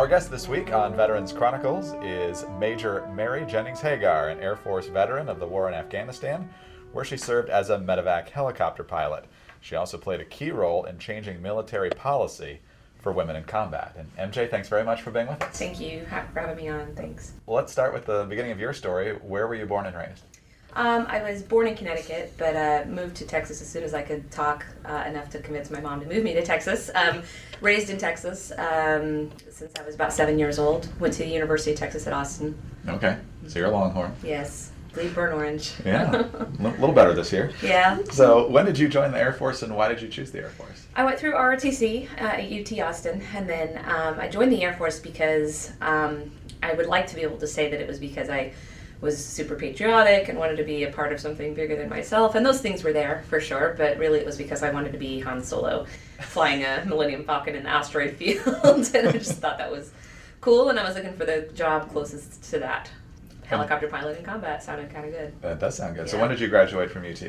Our guest this week on Veterans Chronicles is Major Mary Jennings Hagar, an Air Force veteran of the war in Afghanistan, where she served as a medevac helicopter pilot. She also played a key role in changing military policy for women in combat. And MJ, thanks very much for being with us. Thank you for having me on. Thanks. Well, let's start with the beginning of your story. Where were you born and raised? I was born in Connecticut, but moved to Texas as soon as I could talk enough to convince my mom to move me to Texas. Raised in Texas since I was about 7 years old. Went to the University of Texas at Austin. Okay, so you're a Longhorn. Yes, bleed burnt orange. Yeah, a little better this year. Yeah. So when did you join the Air Force and why did you choose the Air Force? I went through ROTC at UT Austin, and then I joined the Air Force because I would like to be able to say that it was because I was super patriotic and wanted to be a part of something bigger than myself, and those things were there for sure, but really it was because I wanted to be Han Solo flying a Millennium Falcon in the asteroid field, and I just thought that was cool, and I was looking for the job closest to that. Helicopter pilot in combat sounded kind of good. That does sound good. Yeah. So when did you graduate from UT?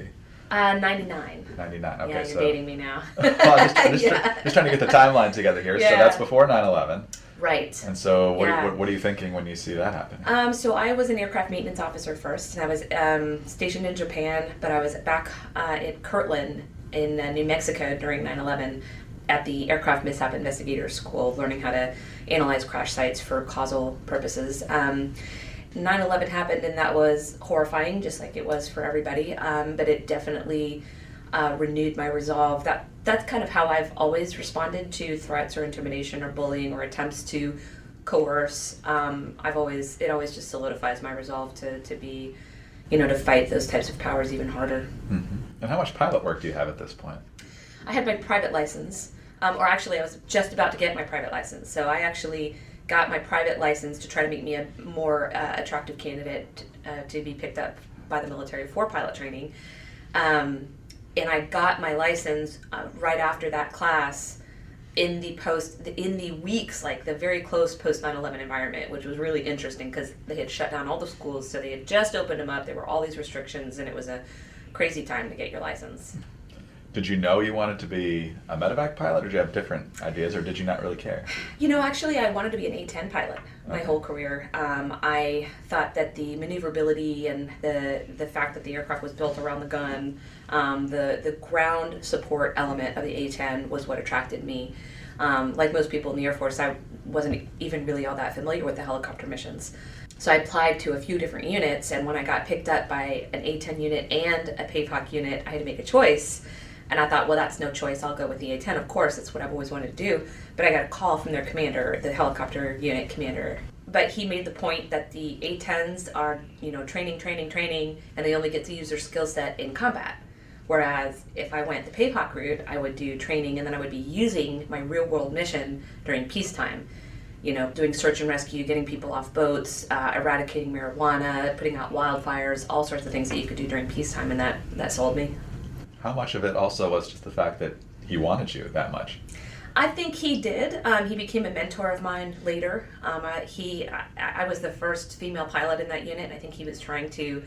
99. 99, okay. Yeah, you're dating me now. Well, just trying to get the timeline together here. Yeah. So that's before 9/11. Right. And so Yeah. what are you thinking when you see that happen? So I was an aircraft maintenance officer first, and I was stationed in Japan, but I was back at Kirtland in New Mexico during 9/11 at the Aircraft Mishap Investigator School, learning how to analyze crash sites for causal purposes. 9/11 happened, and that was horrifying, just like it was for everybody, but it definitely renewed my resolve. That's kind of how I've always responded to threats or intimidation or bullying or attempts to coerce. It always just solidifies my resolve to be, to fight those types of powers even harder. Mm-hmm. And how much pilot work do you have at this point? I had my private license, or actually I was just about to get my private license. So I actually got my private license to try to make me a more attractive candidate to be picked up by the military for pilot training. And I got my license right after that class in the weeks, like the very close post 9/11 environment, which was really interesting because they had shut down all the schools, so they had just opened them up. There were all these restrictions, and it was a crazy time to get your license. Did you know you wanted to be a medevac pilot, or did you have different ideas, or did you not really care? Actually, I wanted to be an A-10 pilot my whole career. I thought that the maneuverability and the fact that the aircraft was built around the gun, the ground support element of the A-10 was what attracted me. Like most people in the Air Force, I wasn't even really all that familiar with the helicopter missions. So I applied to a few different units, and when I got picked up by an A-10 unit and a PAPOC unit, I had to make a choice. And I thought, well, that's no choice. I'll go with the A-10. Of course, it's what I've always wanted to do. But I got a call from their commander, the helicopter unit commander. But he made the point that the A-10s are, training, and they only get to use their skill set in combat. Whereas if I went the PAPOC route, I would do training, and then I would be using my real-world mission during peacetime. Doing search and rescue, getting people off boats, eradicating marijuana, putting out wildfires, all sorts of things that you could do during peacetime, and that sold me. How much of it also was just the fact that he wanted you that much? I think he did. He became a mentor of mine later. I was the first female pilot in that unit. I think he was trying to,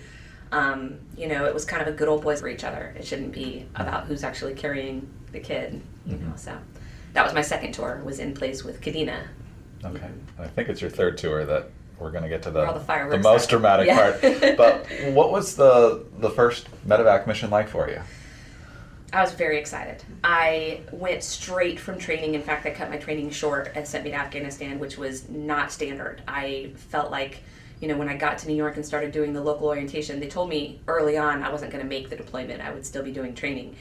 it was kind of a good old boys for each other. It shouldn't be about who's actually carrying the kid, So that was my second tour, was in place with Kadena. Okay. And I think it's your third tour that we're going to get to all the fireworks most dramatic part. But what was the first medevac mission like for you? I was very excited. I went straight from training. In fact, I cut my training short and sent me to Afghanistan, which was not standard. I felt like, when I got to New York and started doing the local orientation, they told me early on I wasn't going to make the deployment. I would still be doing training.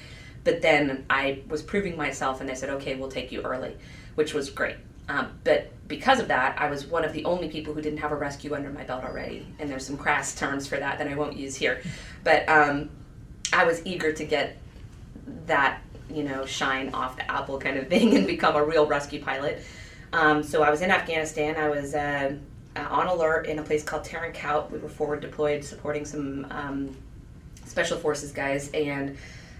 But then I was proving myself, and they said, okay, we'll take you early, which was great. But because of that, I was one of the only people who didn't have a rescue under my belt already. And there's some crass terms for that I won't use here. But I was eager to get that, shine off the apple kind of thing and become a real rescue pilot. So I was in Afghanistan. I was on alert in a place called Tarin Kowt. We were forward deployed supporting some special forces guys, and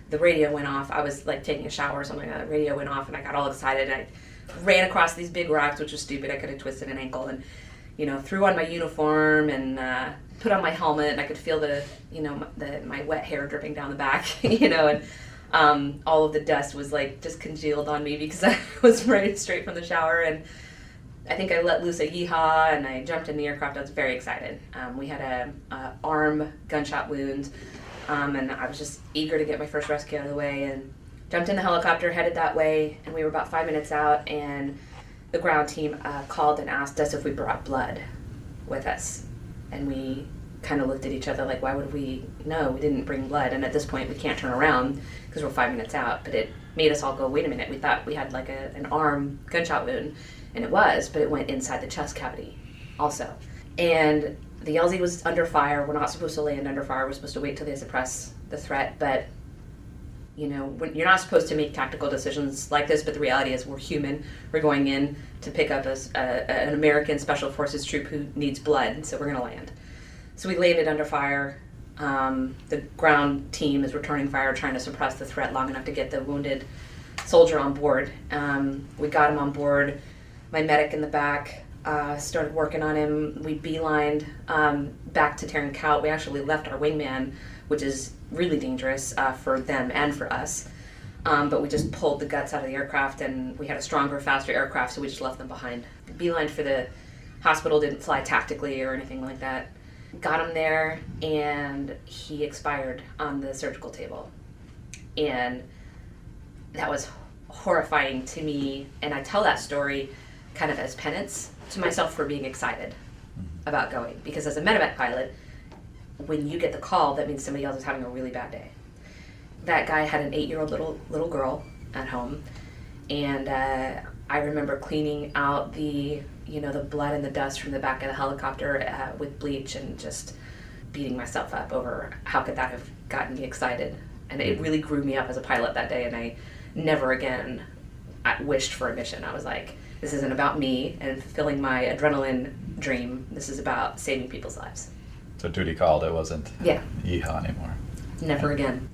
the radio went off. I was like taking a shower or something, and the radio went off, and I got all excited. I ran across these big rocks, which was stupid. I could have twisted an ankle, and threw on my uniform and put on my helmet, and I could feel my wet hair dripping down the back, and all of the dust was like just congealed on me because I was running straight from the shower, and I think I let loose a yeehaw and I jumped in the aircraft. I was very excited. We had a arm gunshot wound, and I was just eager to get my first rescue out of the way, and jumped in the helicopter, headed that way, and we were about 5 minutes out, and the ground team called and asked us if we brought blood with us. And we kind of looked at each other like, why would we? No, we didn't bring blood. And at this point, we can't turn around because we're 5 minutes out. But it made us all go, wait a minute. We thought we had like an arm gunshot wound. And it was, but it went inside the chest cavity also. And the LZ was under fire. We're not supposed to land under fire. We're supposed to wait till they suppress the threat. But, you know, you're not supposed to make tactical decisions like this, but the reality is we're human. We're going in to pick up an American Special Forces troop who needs blood, so we're going to land. So we landed under fire. The ground team is returning fire, trying to suppress the threat long enough to get the wounded soldier on board. We got him on board. My medic in the back started working on him. We beelined back to Tarin Kowt. We actually left our wingman, which is really dangerous for them and for us. But we just pulled the guts out of the aircraft, and we had a stronger, faster aircraft, so we just left them behind. Beeline for the hospital, didn't fly tactically or anything like that. Got him there, and he expired on the surgical table. And that was horrifying to me, and I tell that story kind of as penance to myself for being excited about going. Because as a medevac pilot, when you get the call, that means somebody else is having a really bad day. That guy had an 8-year-old little girl at home, and I remember cleaning out the blood and the dust from the back of the helicopter with bleach, and just beating myself up over how could that have gotten me excited. And it really grew me up as a pilot that day, and I never again wished for a mission. I was like, this isn't about me and fulfilling my adrenaline dream. This is about saving people's lives. So duty called. It wasn't yeehaw anymore. Never again.